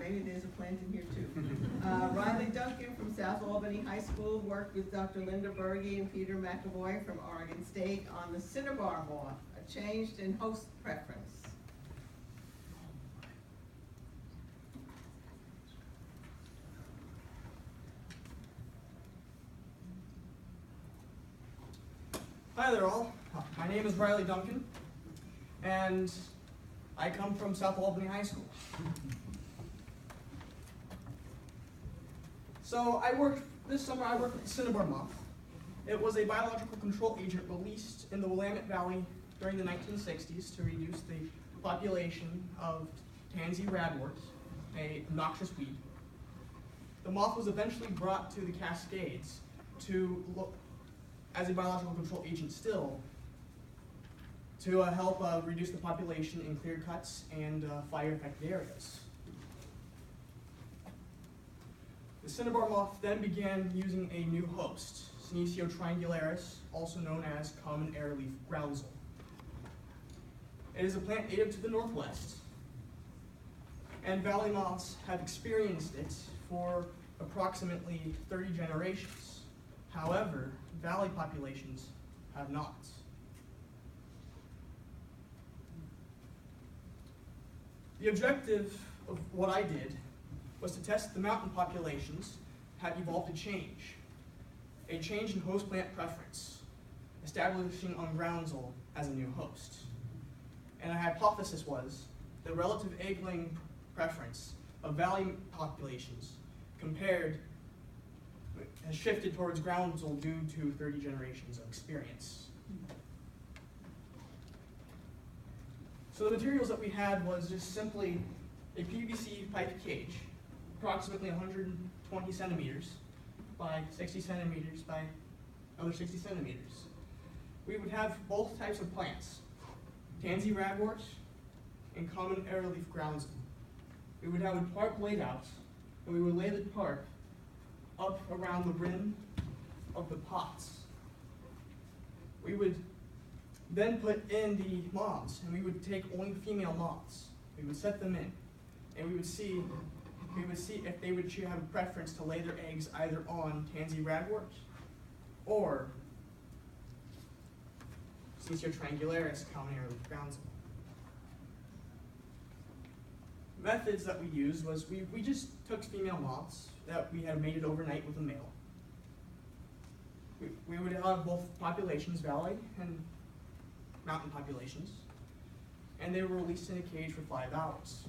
maybe there's a plant in here too. Riley Duncan from South Albany High School worked with Dr. Linda Berge and Peter McAvoy from Oregon State on the cinnabar moth, a change in host preference. Hi there all, my name is Riley Duncan, and I come from South Albany High School. So this summer I worked with the cinnabar moth. It was a biological control agent released in the Willamette Valley during the 1960s to reduce the population of tansy ragwort, a noxious weed. The moth was eventually brought to the Cascades to look as a biological control agent still, to help reduce the population in clear cuts and fire-affected areas. The cinnabar moth then began using a new host, Senecio triangularis, also known as common airleaf groundsel. It is a plant native to the Northwest, and valley moths have experienced it for approximately 30 generations. However, valley populations have not. The objective of what I did was to test the mountain populations had evolved a change in host plant preference, establishing on groundsel as a new host. And a hypothesis was the relative egg-laying preference of valley populations has shifted towards groundsel due to 30 generations of experience. So the materials that we had was just simply a PVC pipe cage, approximately 120 centimeters by 60 centimeters by another 60 centimeters. We would have both types of plants, tansy ragwort and common airleaf groundsel. We would have a tarp laid out, and we would lay the tarp up around the rim of the pots. We would then put in the moths, and we would take only female moths. We would set them in, and we would see if they would have a preference to lay their eggs either on tansy ragwort or Senecio triangularis, common airleaf groundsel. Methods that we used was we just took female moths that we had mated overnight with a male. We would have both populations, valley and mountain populations, and they were released in a cage for 5 hours.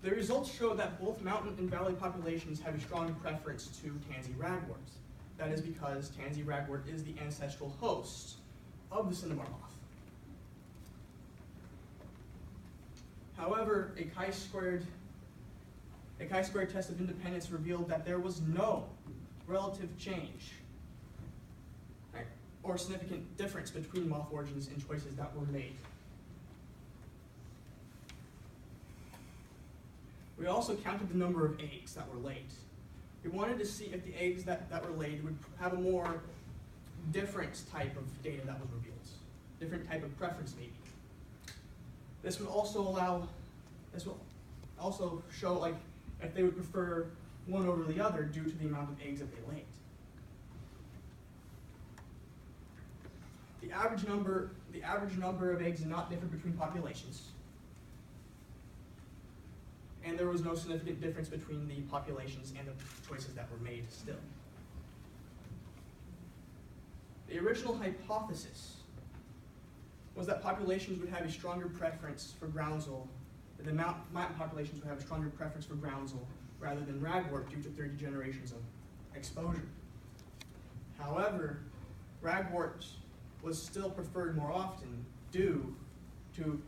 The results show that both mountain and valley populations have a strong preference to tansy ragwort. That is because tansy ragwort is the ancestral host of the cinnabar moth. However, a chi-squared test of independence revealed that there was no relative change or significant difference between moth origins and choices that were made. We also counted the number of eggs that were laid. We wanted to see if the eggs that were laid would have a more different type of data that was revealed, different type of preference maybe. This will also show like if they would prefer one over the other due to the amount of eggs that they laid. The average number of eggs did not differ between populations, and there was no significant difference between the populations and the choices that were made still. The original hypothesis was that populations would have a stronger preference for groundsel, that the mountain populations would have a stronger preference for groundsel rather than ragwort due to 30 generations of exposure. However, ragwort was still preferred more often due to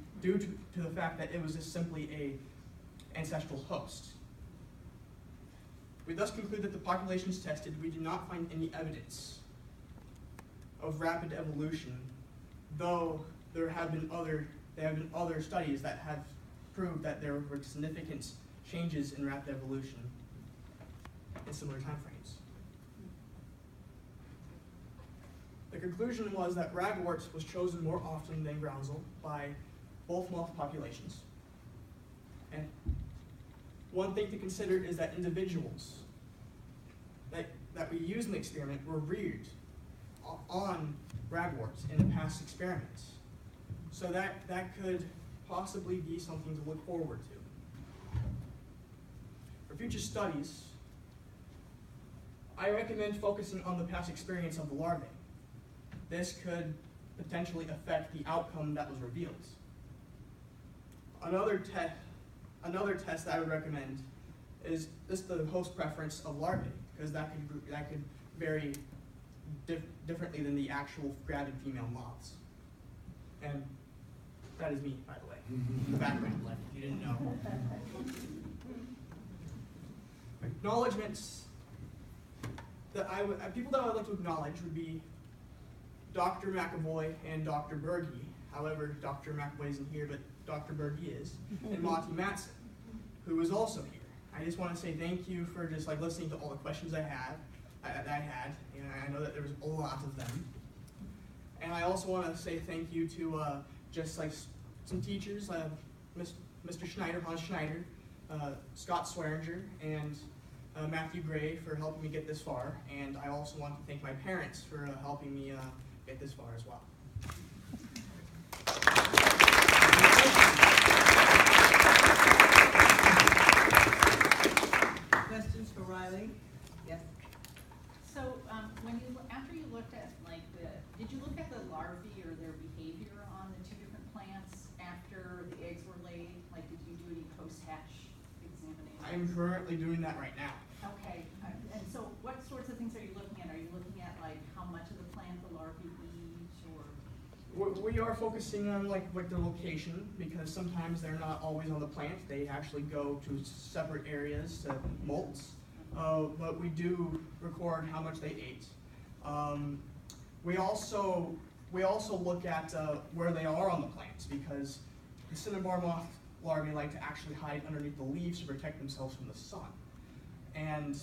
the fact that it was just simply an ancestral host. We thus conclude that the populations tested, we did not find any evidence of rapid evolution, though there have been other studies that have proved that there were significant changes in rapid evolution in similar timeframes. The conclusion was that ragwort was chosen more often than groundsel by both moth populations. And one thing to consider is that individuals that we use in the experiment were reared on ragworts in the past experiments. So that could possibly be something to look forward to. For future studies, I recommend focusing on the past experience of the larvae. This could potentially affect the outcome that was revealed. Another test that I would recommend is just the host preference of larvae, because that could vary differently than the actual gravid female moths. And that is me, by the way, in the background, like if you didn't know. Acknowledgements that people that I would like to acknowledge would be Dr. McAvoy and Dr. Berge. However, Dr. McAvoy isn't here, but Dr. Berge is, and Monty Matson, who is also here. I just want to say thank you for just like listening to all the questions I had, and I know that there was a lot of them. And I also want to say thank you to just like some teachers, Mr. Schneider, Hans Schneider, Scott Swearinger, and Matthew Gray for helping me get this far. And I also want to thank my parents for helping me get this far as well. Questions for Riley? Yes. So after you looked at did you look at the larvae or their behavior on the two different plants after the eggs were laid? Like, did you do any post-hatch examination? I'm currently doing that right now. Okay, and so what sorts of things are you looking at? Are you looking at like how much of the plant the larvae eat, or? We are focusing on like the location, because sometimes they're not always on the plant. They actually go to separate areas to molts. But we do record how much they ate. We also look at where they are on the plants, because the cinnabar moth larvae like to actually hide underneath the leaves to protect themselves from the sun. And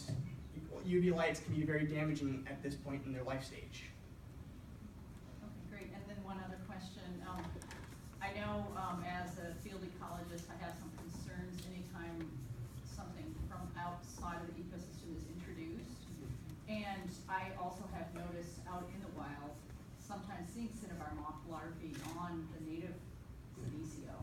UV lights can be very damaging at this point in their life stage. Okay, great. And then one other question. I know as a field ecologist, I have some concerns anytime something from outside of the ecosystem is introduced. And I also have noticed out in the wild, sometimes seeing cinnabar moth larvae on the native Senecio.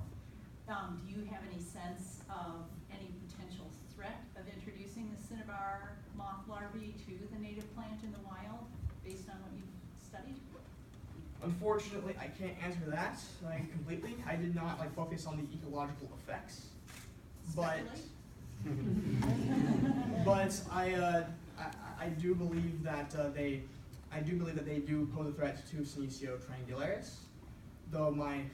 Do you have any sense of any potential threat of introducing the cinnabar moth larvae to the native plant in the wild, based on what you've studied? Unfortunately, I can't answer that completely. I did not focus on the ecological effects, but I do believe that they do pose a threat to Senecio triangularis, though my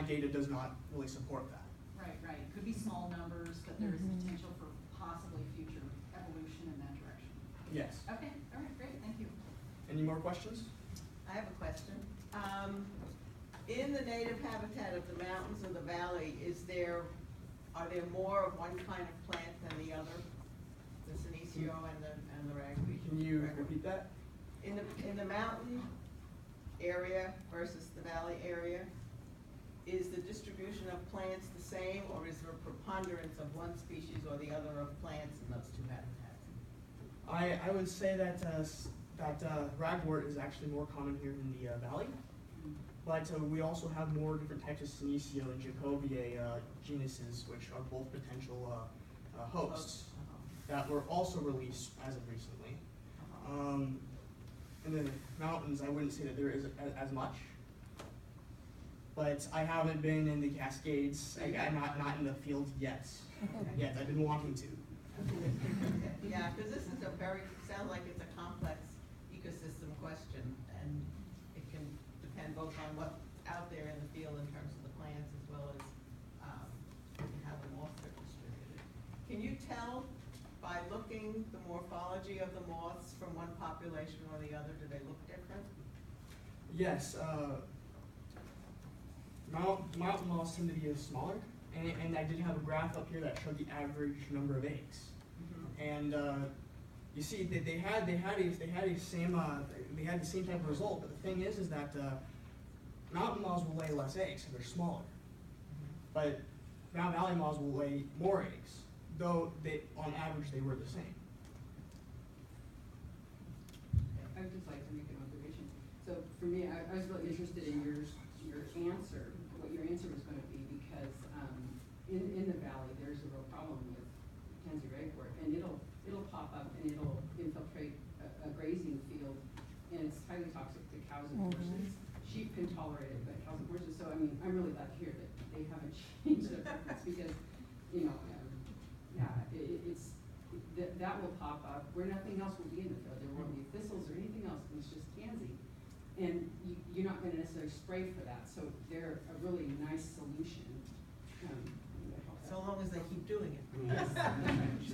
data does not really support that. Right. It could be small numbers, but there is potential for possibly future evolution in that direction. Yes. Okay. All right. Great. Thank you. Any more questions? I have a question. In the native habitat of the mountains and the valley, are there more of one kind of plant than the other? The Senecio and the ragweed? Can you repeat that? In the mountain area versus the valley area, is the distribution of plants the same, or is there a preponderance of one species or the other of plants in those two habitats? I would say that ragwort is actually more common here in the valley, but we also have more different types of Senecio and Jacobiae genuses, which are both potential hosts that were also released as of recently. In the mountains, I wouldn't say that there is as much, but I haven't been in the Cascades. I'm not in the field yet. Yet I've been wanting to. Yeah, because this is sounds like it's a complex ecosystem question, and it can depend both on what's out there in the field in terms of the plants as well as how the moths are distributed. Can you tell by looking the morphology of the moths from one population or the other, do they look different? Yes. Mountain moths tend to be smaller, and I did have a graph up here that showed the average number of eggs. And you see, they had the same type of result. But the thing is that mountain moths will lay less eggs because they're smaller. But Mountain Valley moths will lay more eggs, though on average they were the same. I would just like to make an observation. So for me, I was really interested in your answer, what your answer was going to be, because in the valley there's a real problem with tansy ragwort, and it'll pop up and it'll infiltrate a grazing field, and it's highly toxic to cows and horses. Sheep can tolerate it, but cows and horses. So I mean, I'm really glad to hear that they haven't changed their preference, because that will pop up where nothing else will be in the field. There won't be thistles or anything else. It's just tansy, and you're not going to necessarily spray for that. So they're a really nice solution. So long as they keep doing it. Yes.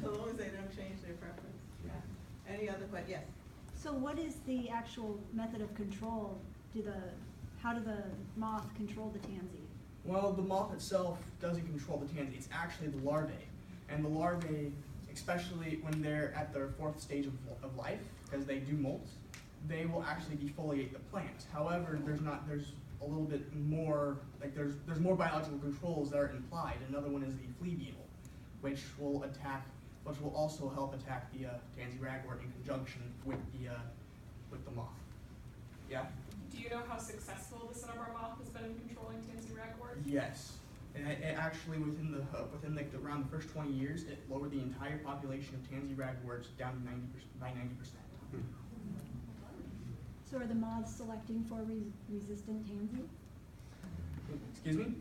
So long as they don't change their preference. Yeah. Any other questions? Yes. So what is the actual method of control? How do the moth control the tansy? Well, the moth itself doesn't control the tansy. It's actually the larvae. And the larvae, especially when they're at their 4th stage of life, because they do molt, they will actually defoliate the plant. However, there's a little bit more, like there's more biological controls that are implied. Another one is the flea beetle, which will also help attack the tansy ragwort in conjunction with the moth. Yeah? Do you know how successful the cinnabar moth has been in controlling tansy ragwort? Yes. And it actually, within around the first 20 years, it lowered the entire population of tansy ragworts down to 90%. So are the moths selecting for resistant tansy? Excuse me?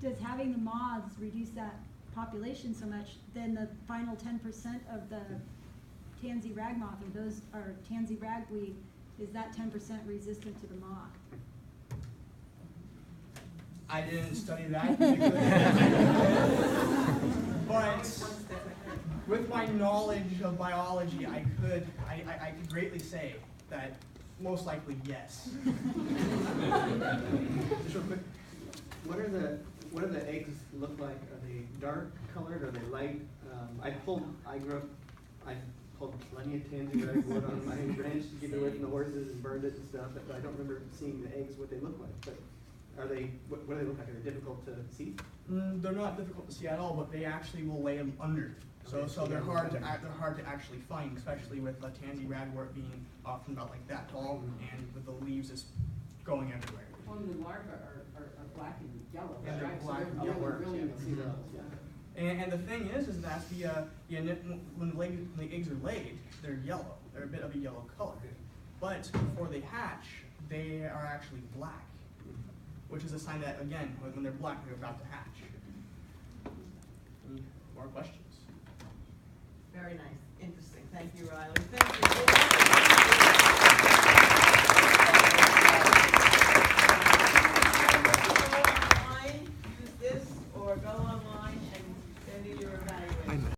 Does having the moths reduce that population so much, then the final 10% of the tansy rag moth, or those are tansy ragweed, is that 10% resistant to the moth? I didn't study that particularly. But with my knowledge of biology, I could greatly say that most likely yes. Just real quick, what do the eggs look like? Are they dark colored? Are they light? I pulled plenty of tansy ragwort on my ranch to get away from the horses and burned it and stuff, but I don't remember seeing the eggs, what they look like. But what do they look like? Are they difficult to see? They're not difficult to see at all, but they actually will lay them under. So they're hard to actually find, especially with a tansy ragwort being often about like that tall, and with the leaves just going everywhere. Well, the larvae are black and yellow, Yeah, they're right? black So and they're yellow. really Yeah, see those, yeah. And the thing is that when the eggs are laid, they're yellow. They're a bit of a yellow color. But before they hatch, they are actually black, which is a sign that, again, when they're black, they're about to hatch. Any more questions? Very nice. Interesting. Thank you, Riley. Thank you.